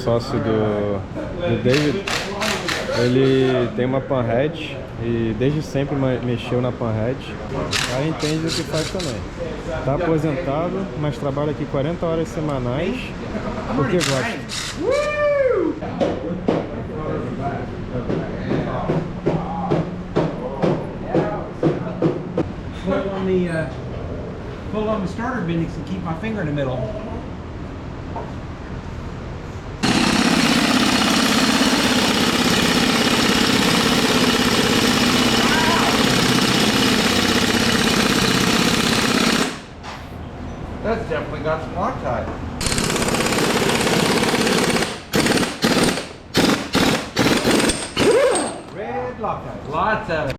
sócio do David, ele tem uma panhead e desde sempre mexeu na panhead. Aí entende o que faz também. Tá aposentado, mas trabalha aqui 40 horas semanais porque gosta. Pull on the starter bendix and keep my finger in the middle. That's definitely got some Loctite. Red Loctite. Lots of it.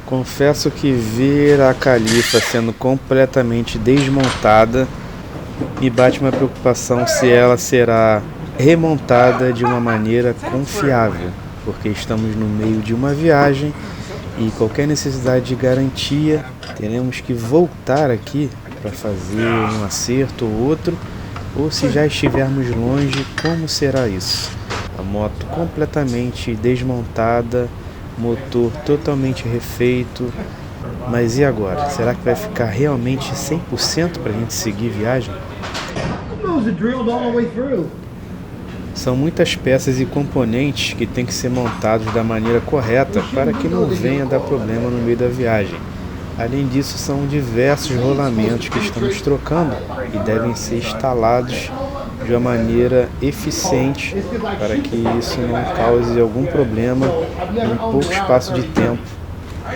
Confesso que ver a Califa sendo completamente desmontada me bate uma preocupação se ela será remontada de uma maneira confiável, porque estamos no meio de uma viagem e qualquer necessidade de garantia teremos que voltar aqui para fazer um acerto ou outro, ou se já estivermos longe, como será isso? A moto completamente desmontada, motor totalmente refeito, mas e agora? Será que vai ficar realmente 100% para a gente seguir viagem? São muitas peças e componentes que têm que ser montados da maneira correta para que não venha dar problema no meio da viagem. Além disso, são diversos rolamentos que estamos trocando e devem ser instalados de uma maneira eficiente para que isso não cause algum problema em pouco espaço de tempo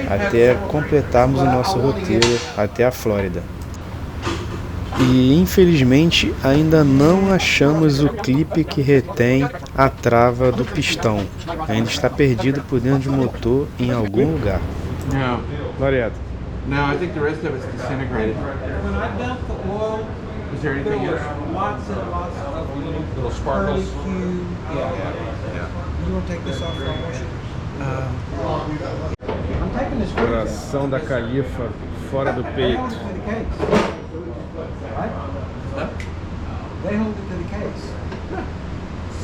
até completarmos o nosso roteiro até a Flórida. E infelizmente ainda não achamos o clipe que retém a trava do pistão. Ainda está perdido por dentro do motor em algum lugar. No. Not yet. No, I think the rest of it's disintegrated. When I dump the oil, Is there there anything was else? lots and lots of Little sparkles? curlicue. Yeah. Yeah. You want to take this off and I'll wash it? I'm taking this screw down. Coração da Califa fora do They peito. hold it to the case. Right? They hold it to the case.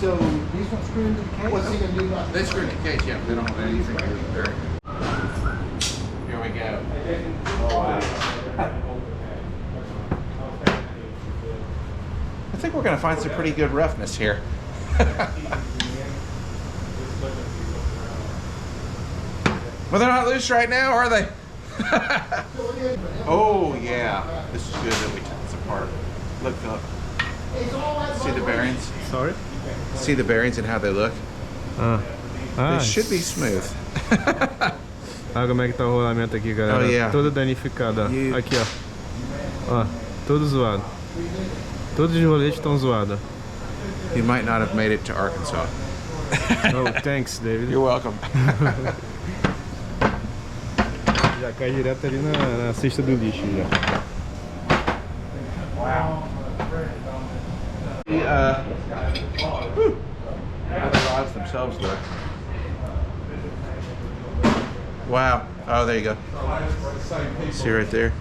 So these don't screw into the case? What's he going to do about They screw in the case, yeah, but they don't have anything there. Here we go. Oh, wow. I think we're going to find some pretty good roughness here. Well, they're not loose right now, are they? Oh, yeah. This is good that we took this apart. Look, Philip. See the bearings? Sorry? See the bearings and how they look? They should be smooth. Olha como é que tá o rolamento aqui, galera. Oh, yeah. Todo danificado, ó. Aqui, ó. Ó, todo zoado. Todos os roletes estão zoados. You might not have made it to Arkansas. Oh, thanks, David. You're welcome. Já cai direto ali na cesta do lixo, já. How the rods themselves look. Wow. Oh, there you go. See right there?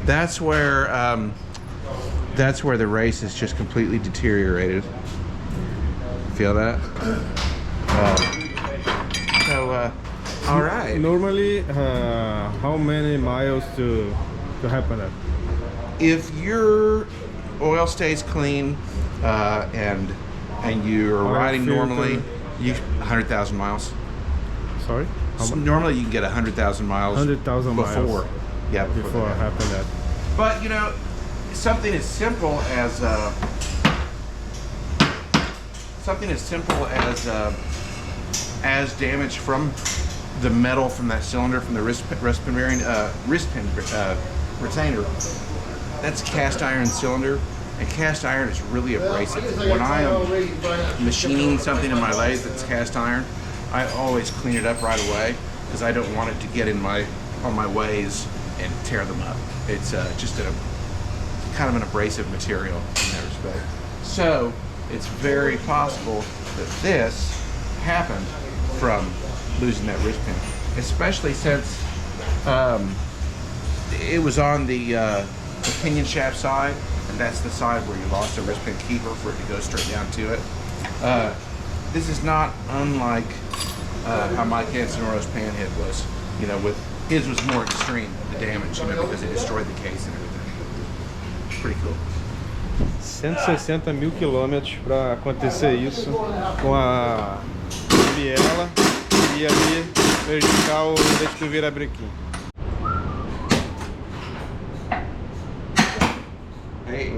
That's where the race is just completely deteriorated. Feel that? All right. Normally, how many miles to happen at? If your oil stays clean and you're Oil riding filter. normally, 100,000 miles. Sorry? How So much? normally you can get 100,000 miles 100,000 miles. before. Yeah, Before that. happen that. But you know, something as simple as damage from the metal from that cylinder from the wrist pin bearing, retainer. That's cast iron cylinder, and cast iron is really abrasive. When I am machining something in my lathe that's cast iron, I always clean it up right away because I don't want it to get on my ways and tear them up. It's just a kind of an abrasive material in that respect. So it's very possible that this happened from losing that wrist pin, especially since It was on the pinion shaft side, and that's the side where you lost the wrist pin keeper for it to go straight down to it. This is not unlike how Mike Ansonora's panhead was. You know, with his was more extreme, the damage, you know, because it destroyed the case and everything. Pretty cool. 160 mil quilômetros para acontecer isso com a biela e ali vertical deixa que vira brequim.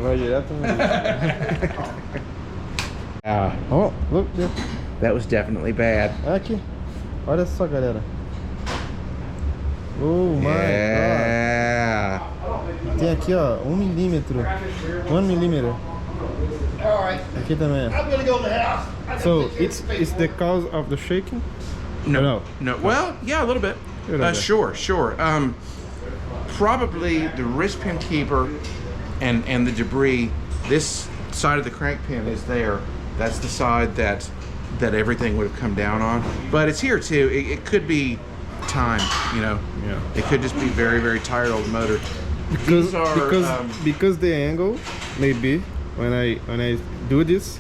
Vai direto no Oh, look there. That was definitely bad. Aqui, olha só, galera. Oh my Yeah. God. Tem aqui, ó, 1 milímetro. 1 milímetro. Aqui também. So it's the cause of the shaking? No. Well, yeah, a little bit. Sure. Probably the wrist pin keeper and the debris. This side of the crank pin is there. That's the side that everything would have come down on. But it's here too. It could be time, you know. Yeah. It could just be very, very tired old motor. Because the angle maybe when I do this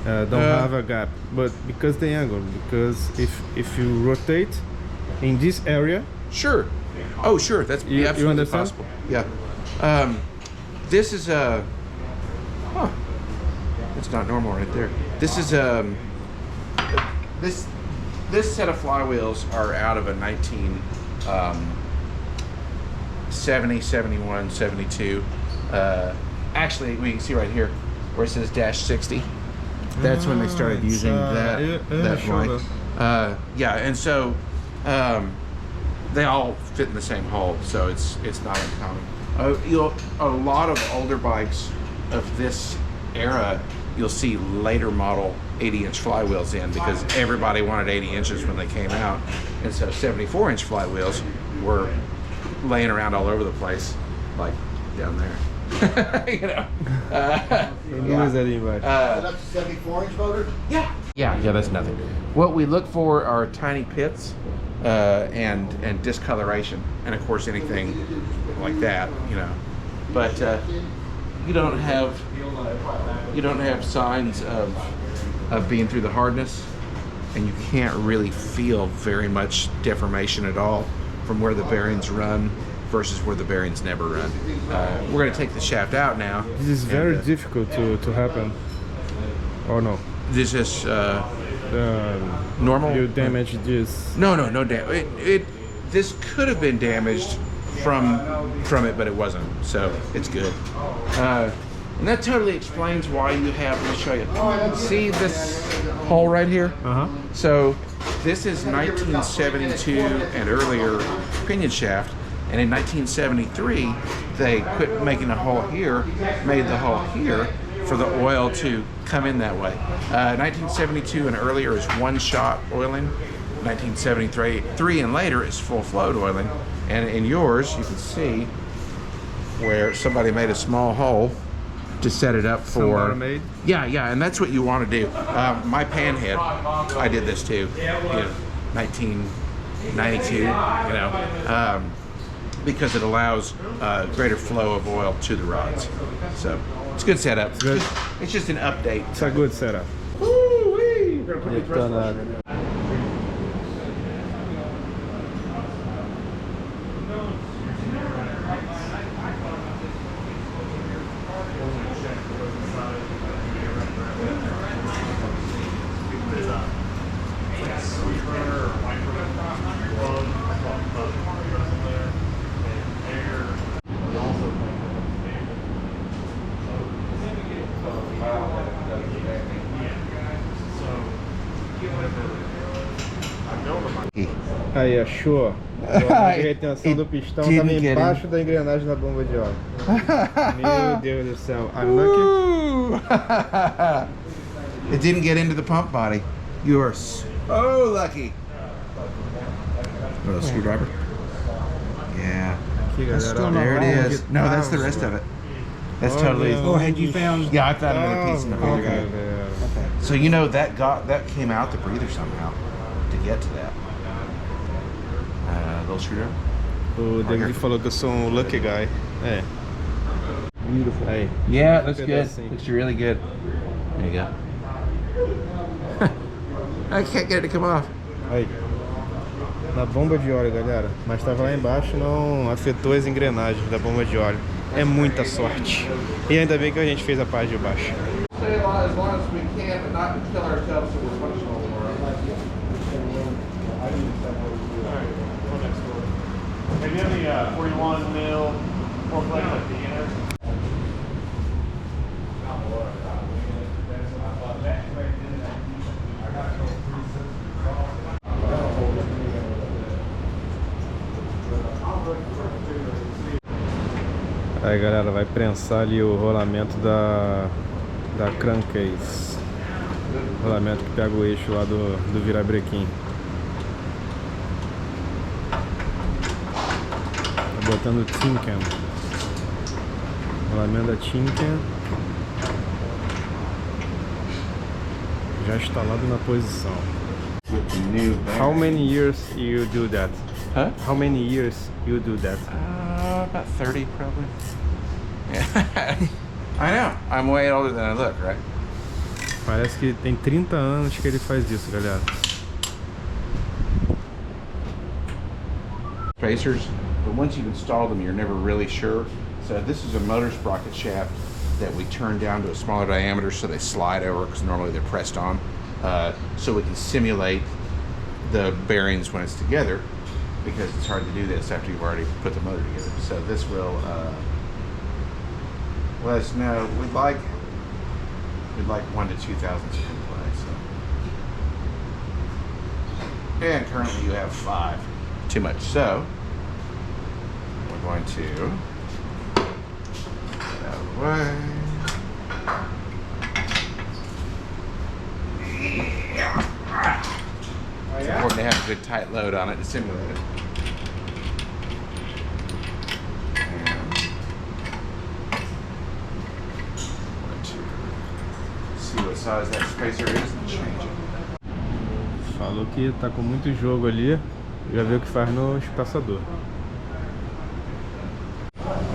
don't have a gap, but because the angle, because if you rotate in this area. Sure. Oh, sure. That's absolutely possible. Yeah. This is a. Huh. It's not normal right there. This is this set of flywheels are out of a 1970, 71, 72. Actually, we can see right here where it says -60. That's when they started using that bike. Yeah, and so they all fit in the same hole, so it's not uncommon. A lot of older bikes of this era, you'll see later model 80-inch flywheels in, because everybody wanted 80 inches when they came out, and so 74-inch flywheels were laying around all over the place, like down there. You know. That's a 74-inch motor? Yeah, that's nothing. What we look for are tiny pits and discoloration, and of course anything like that, you know. But you don't have signs of being through the hardness, and you can't really feel very much deformation at all from where the bearings run versus where the bearings never run. We're going to take the shaft out now. This is very difficult to happen, or no? This is normal. You damaged this? No damage. This could have been damaged from it, but it wasn't. So it's good. And that totally explains why you have. Let me show you. See this hole right here? So this is 1972 and earlier pinion shaft. And in 1973, they quit making a hole here, made the hole here for the oil to come in that way. 1972 and earlier is one-shot oiling. 1973 and later is full float oiling. And in yours, you can see where somebody made a small hole to set it up for. Yeah, and that's what you want to do. My panhead, I did this too. 1992. You know. Because it allows greater flow of oil to the rods. So it's a good setup. It's just an update. It's a good setup. Woo-wee! Aí, achou. A retenção do pistão estava embaixo da engrenagem da bomba de óleo. Meu Deus do céu. I'm lucky. It didn't get into the pump body. You are so lucky. Little screwdriver. Yeah. There it is. No, that's the rest of it. That's totally. Oh, had you found? Yeah, I found another piece in the breather. Okay. So you know that came out the breather somehow to get to that. Little screwdriver. O David falou que eu sou um lucky guy. É. Beautiful. Aí. Yeah, it looks good. Pedacinho. Looks really good. There you go. I can't get it to come off. Aí. Na bomba de óleo, galera. Mas estava lá embaixo, não afetou as engrenagens da bomba de óleo. É muita sorte. E ainda bem que a gente fez a parte de baixo. Stay alive as long as we can, but not kill ourselves so we're functional more. Have you any 41 mil forklift like beginners? Aí, galera, vai prensar ali o rolamento da crankcase. Rolamento que pega o eixo lá do virabrequim. Tá botando Timken. Rolamento da Timken. Já instalado na posição. How many years you do that? Huh? How many years you do that? About 30 probably. Yeah. I know. I'm way older than I look, right? Parece que tem 30 anos que ele faz isso, galera. Spacers, but once you've installed them, you're never really sure. So this is a motor sprocket shaft that we turn down to a smaller diameter so they slide over, because normally they're pressed on. So we can simulate the bearings when it's together, because it's hard to do this after you've already put the motor together. So this will let us know. We'd like 1 to 2 thousandths in play. So, and currently you have 5. Too much. So we're going to get out of the way. It's important to have a good tight load on it to simulate it. And going to see what size that spacer is and change it. Falou que tá com muito jogo ali. Já viu o que faz no espaçador.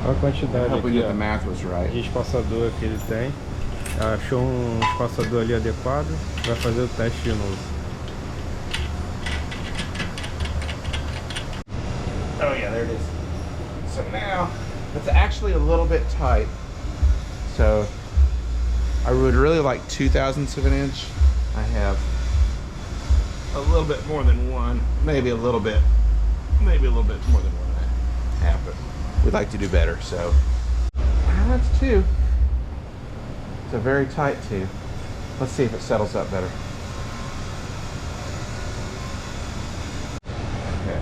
Olha a quantidade Hope we aqui, get the ó, math was right. de espaçador que ele tem. Achou um espaçador ali adequado. Vai fazer o teste de novo. Oh yeah, there it is. So now, it's actually a little bit tight. So, I would really like 2 thousandths of an inch. I have a little bit more than one, maybe a little bit more than 1.5, but we'd like to do better, so. That's 2. It's a very tight 2. Let's see if it settles up better. Okay.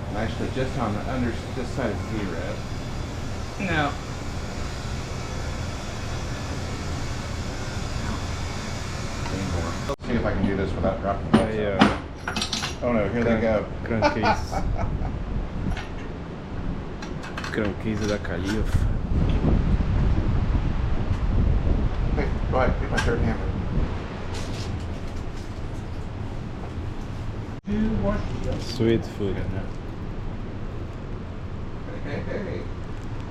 I'm actually just on the this side of 0. No. Let's see if I can do this without dropping the Aí, ó. Oh no, here they go. Crankcase. Crankcase da Califa. Hey, go ahead, pick my third hammer. Sweet food. Hey, hey.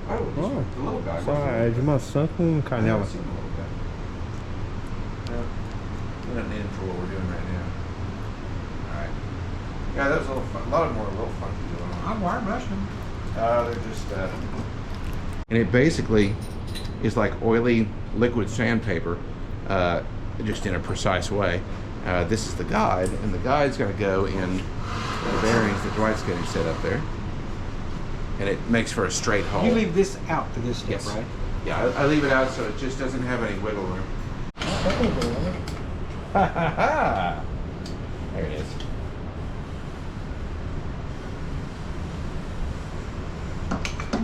Oh, Oh, the little guy. Só é de maçã com I canela. haven't seen the little guy. No, we don't need him for what we're doing right now. Alright. Yeah, that was a little fun. A lot of them were a little funky going on. I'm wire brushing. They're just, And it basically is like oily liquid sandpaper, just in a precise way. This is the guide, and the guide's going to go in the bearings that Dwight's getting set up there. And it makes for a straight hole. You leave this out for this step, Yes. right? Yeah, I leave it out so it just doesn't have any wiggle room. There it is.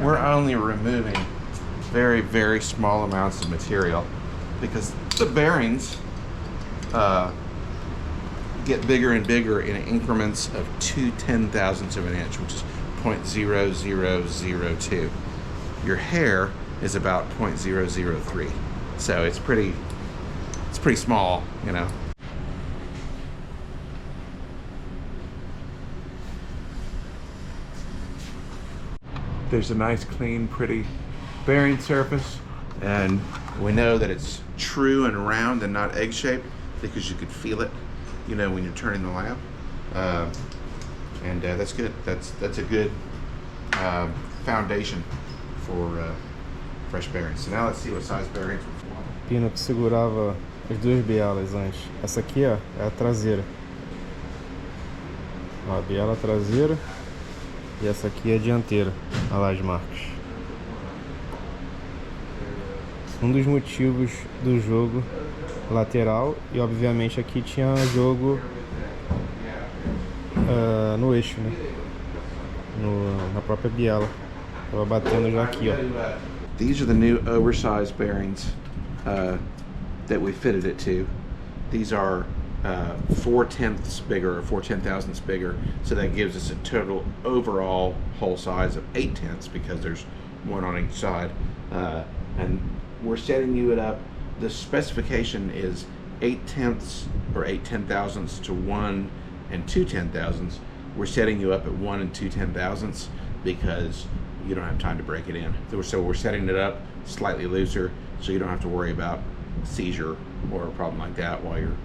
We're only removing very, very small amounts of material because the bearings get bigger and bigger in increments of 2/10,000ths of an inch, which is 0.0002. Your hair is about 0.003, so it's pretty small, you know. There's a nice, clean, pretty bearing surface. And we know that it's true and round and not egg-shaped because you could feel it, you know, when you're turning the lamp. And that's good. That's a good foundation for fresh bearings. So now let's see what size bearings we're for. Pino que segurava as duas bielas antes. Essa aqui, ó, é a traseira. Ó, a biela traseira e essa aqui é a dianteira. Olha lá as marcas. Um dos motivos do jogo lateral e obviamente aqui tinha jogo no eixo, né? Na própria biela. Tava batendo já aqui, ó. These are the new oversized bearings that we fitted it to. These are 4/10ths bigger, or 4/10,000ths bigger, so that gives us a total overall hole size of 8/10ths because there's one on each side. And we're setting you it up. The specification is 8/10ths or 8/10,000ths to 1 and 2/10,000ths. We're setting you up at 1 and 2/10,000ths because you don't have time to break it in. So we're setting it up slightly looser so you don't have to worry about seizure or a problem like that while you're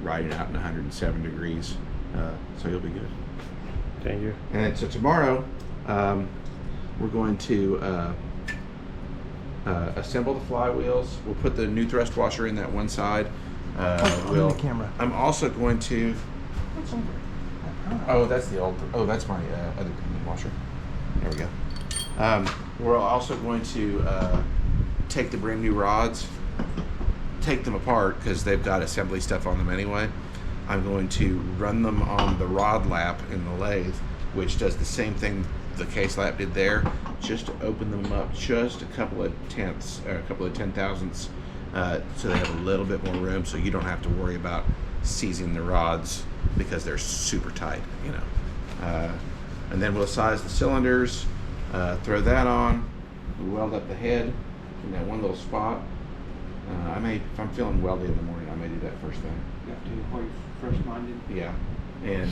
riding out in 107 degrees. So you'll be good. Thank you. And so tomorrow we're going to assemble the flywheels. We'll put the new thrust washer in that one side. On the camera. I'm also going to. What's over? Oh, that's the old. Oh, that's my other washer. There we go. We're also going to take the brand new rods, take them apart because they've got assembly stuff on them anyway. I'm going to run them on the rod lap in the lathe, which does the same thing the case lap did there, just to open them up just a couple of tenths, or a couple of 10,000ths, so they have a little bit more room, so you don't have to worry about seizing the rods because they're super tight, you know. And then we'll size the cylinders, throw that on, we weld up the head in that one little spot. I may, if I'm feeling weldy in the morning, I may do that first thing. You have to do before you first minded. Yeah, and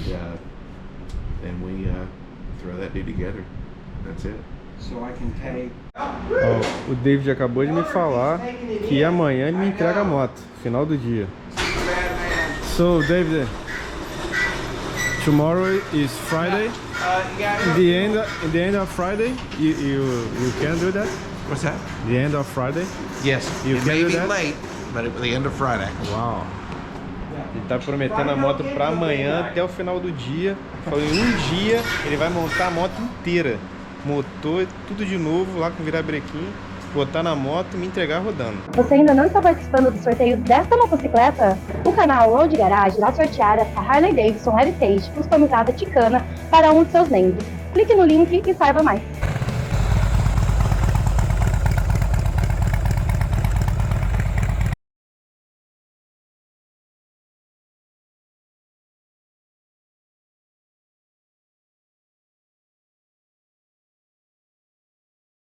then we throw that dude together. That's it. So I can take. Ó, o David acabou de me falar que amanhã ele me entrega a moto, final do dia. So, David, tomorrow is Friday. In the end of Friday, you can do that. What's that? The end of Friday. Yes, You it can may do be that? late, but at the end of Friday. Uau. Ele tá prometendo a moto pra amanhã até o final do dia. Falou, em um dia ele vai montar a moto inteira. Motor, tudo de novo, lá com virabrequim, botar na moto e me entregar rodando. Você ainda não está participando do sorteio desta motocicleta? O canal Road Garage irá sortear essa Harley Davidson Heritage customizada Ticana para um de seus membros. Clique no link e saiba mais.